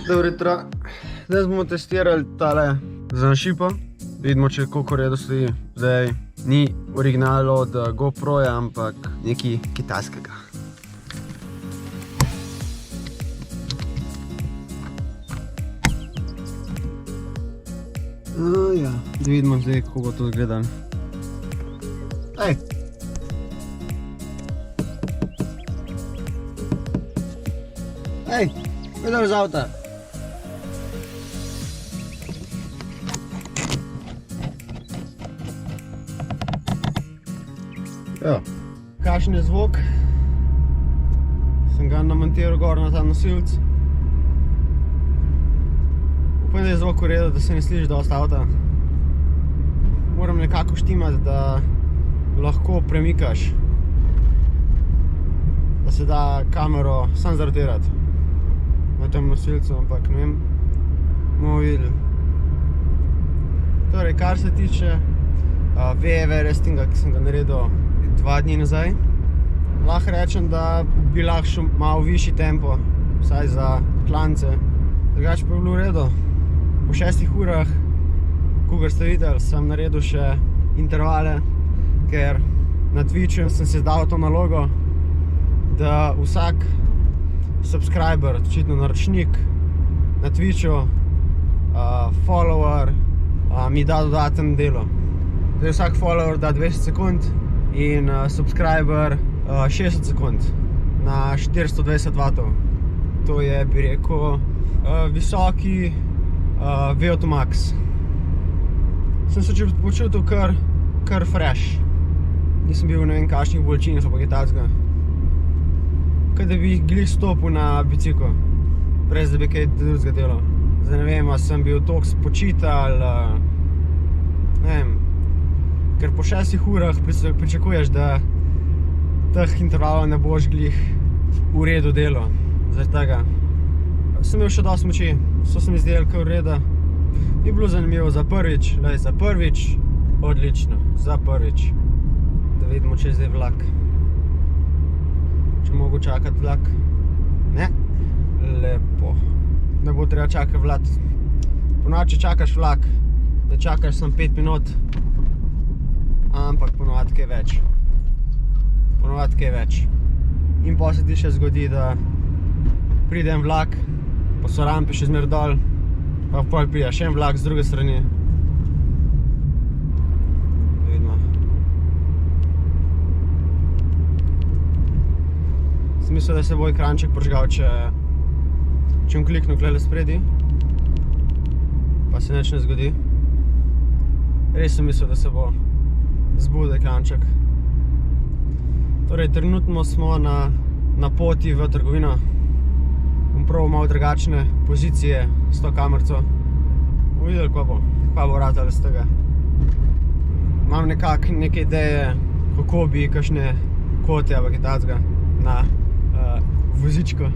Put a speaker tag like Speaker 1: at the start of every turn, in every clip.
Speaker 1: Dobro jutro. Zdaj bomo testirali tale zanšipo. Vidimo, če koliko redo stoji. Zdaj ni original od GoProja, ampak nekaj kitajskega. Ja, da vidimo zdaj, kako bo to izgledalo. Ej! Ej, vedel z avta. Evo, kakšen je zvok. Sem ga namontiral gor na ta nosilc. Upam, da je zvok v redu, da se ne sliši dosti avta. Moram nekako štimati, da lahko premikaš. Da se da kamero sam zarotirati na tem nosilcu, ampak ne vem, bomo videli. Torej, kar se tiče VE-restinga, ki sem ga naredil 2 dni nazaj, lahko rečem, da bi lahko šel malo višji tempo, vsaj za klance. Drugače pa je bilo v redu. Po 6 urah, kogar ste videli, sem naredil še intervale, ker na Twitchu sem si zdal to nalogo, da vsak subscriber, očitno naročnik na Twitchu, follower, mi da dodaten delo. Zdaj vsak follower da 20 sekund in subscriber 60 sekund na 420 vatov. To je, bi rekel, visoki VO2 max. Sem se počutil kar fresh. Nisem bil ne vem kakšnih bolečinah, ampak je tacga. Kaj da bi glih stopil na bicikl, brez da bi kaj drugega delal. Zdaj ne vem, a sem bil toliko spočit ali ne vem, ker po 6 urah pričakuješ, da teh intervalov ne boš glih v redu delal. Zaradi tega sem imel še dosti moči, so se mi zdeli kar v redu. Je bilo zanimivo za prvič, odlično, za prvič. Da vidimo, če je zdaj vlak. Če mogo čakati vlak. Ne, lepo. Ne bo treba čakati vlak. Ponovadi, če čakaš vlak, da čakaš samo 5 minut, ampak ponovadi kaj več. Ponovadi kaj več. In potem se ti še zgodi, da pride en vlak, pa so rampe še zmer dol, pa potem pride še en vlak z druge strani. Vidimo. Sem mislil, da se bo ekranček požgal, če bom kliknil klele spredi, pa se nič ne zgodi. Res sem mislil, da se bo zbudil ekranček. Torej, trenutno smo na poti v trgovino. Bom probal malo drugačne pozicije s to kamerco. Bomo videli, kva bo ratalo z tega. Imam nekako neke ideje, kako bi kakšne kote ali kaj tacga na vozičko.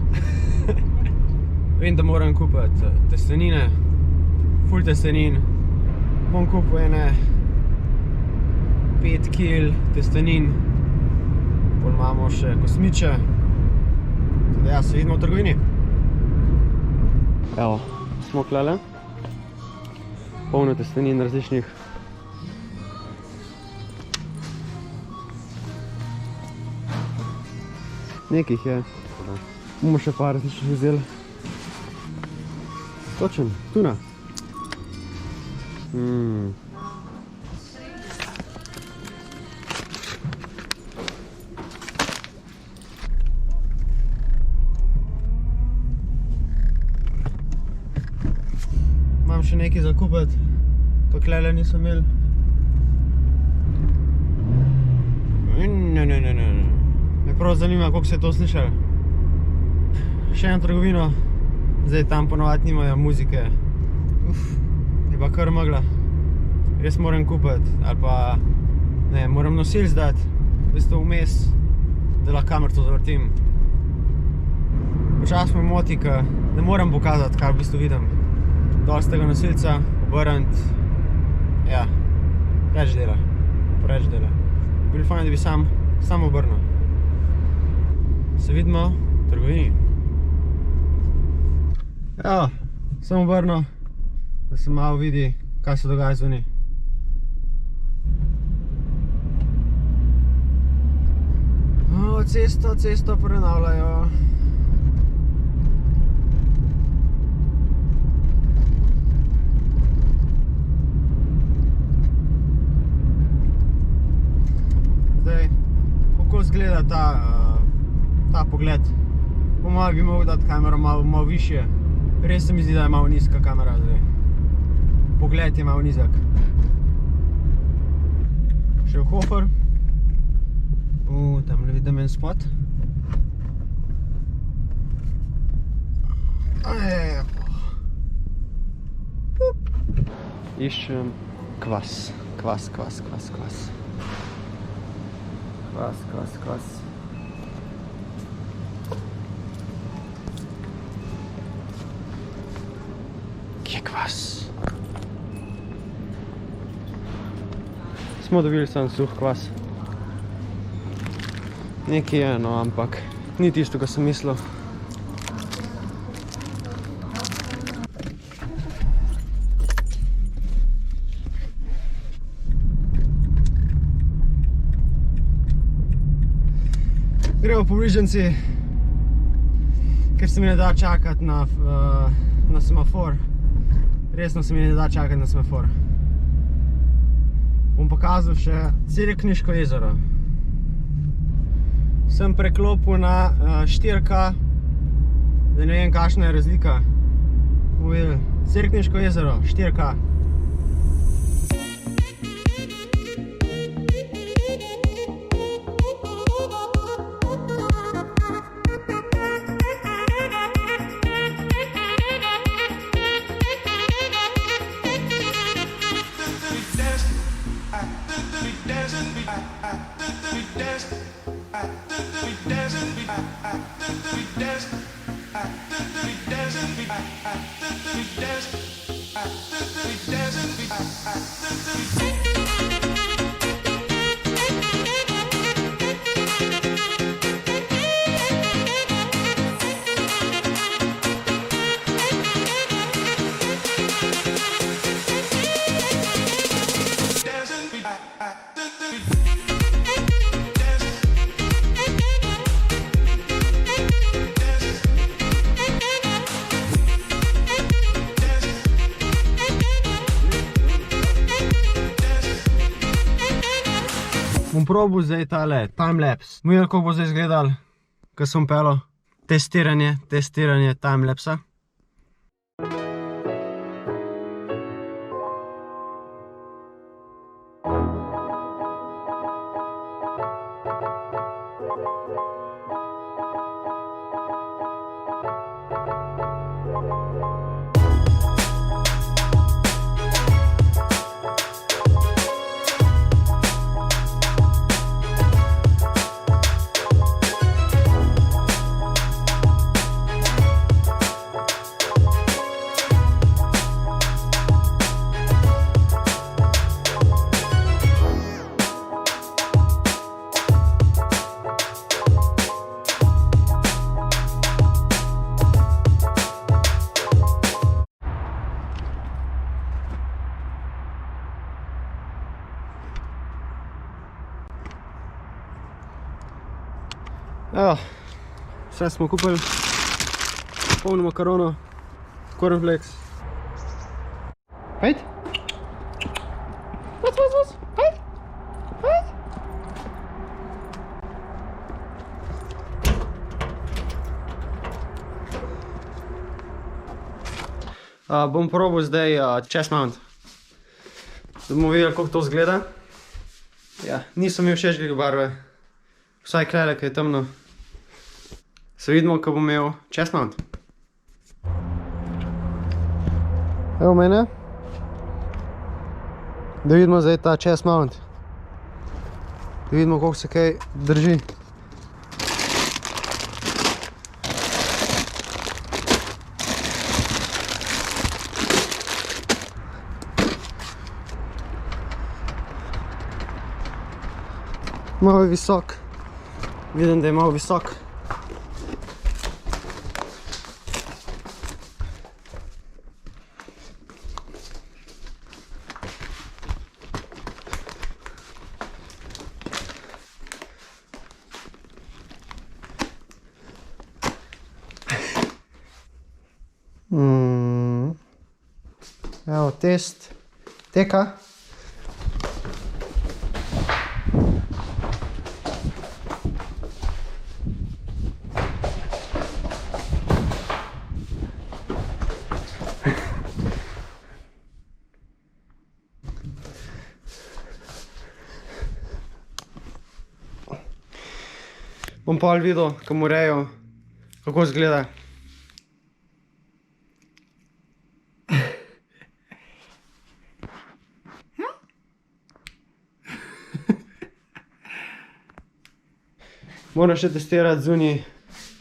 Speaker 1: Vem, da moram kupiti testenine, ful testenin. Bom kupil ene 5 kil testenin. Pol imamo še kosmiče. Tudi ja, se vidimo v trgovini. Evo, smo klele. Polno testenin različnih. Nekih je. Bomo še par različnih vzeli. Točen, tuna. Imam še nekaj za kupiti, to klele nisem imel. Me prav zanima, koliko se je to slišalo. Še eno trgovino, zdaj tam ponovadi nimajo muzike. Je pa kar megla. Res moram kupiti, ali pa ne, moram nosilc dati, v bistvu vmes, da lahko kamerco zavrtim. Včasih me moti, ker ne moram pokazati, kaj v bistvu vidim. Dol z tega nosilca, obrniti, ja, preveč dela. Bilo fajn, da bi sam obrnil. Se vidimo v trgovini. Evo, Sem obrnil, da se malo vidi, kaj se dogaja zunaj. Cesto prenavljajo. Zdaj, kako izgleda ta pogled? Po mojem bi mogel dati kamero malo višje. Res se mi zdi, da je malo nizka kamera zdaj. Pogled je malo nizak. Še v Hofer. Tam ne vidim en spot. Iščem kvas. Kvas. Kje je kvas? Smo dobili sam suh kvas. Nekaj je, no, ampak ni tisto, kar sem mislil. Gremo po bližnjici, ker se mi ne da čakati na semafor. Resno se mi ne da čakati na semafor. Bom pokazal še Cerkniško jezero. Sem preklopil na 4K, da ne vem, kakšna je razlika. Cerkniško jezero, 4K. Bom probal zdaj tale timelapse. Videli, kako bo zdaj izgledal, ko sem pelil. Testiranje timelapsa. Evo, vse smo kupili, polno makarono, cornflakes. Hejt? Hejt? Bom probal zdaj chest mount, da bomo videli, kako to izgleda. Ja, niso mi všeč barve, vsaj klele, ki je temno. Se vidimo, ko bom imel chest mount. Evo mene. Da vidimo zdaj ta chest mount. Da vidimo, koliko se kaj drži. Malo je visok. Vidim, da je malo visok. Evo, test teka. Bom pa videl, kam urejo, kako izgleda. Moram še testirati zunaj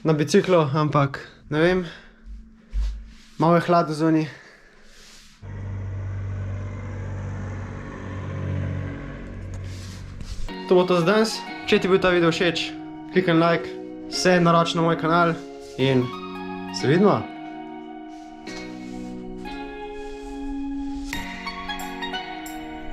Speaker 1: na biciklu, ampak ne vem, malo je hladno zunaj. To bo to za danes. Če ti je bil ta video všeč, klikaj like, se naroči na moj kanal in se vidimo.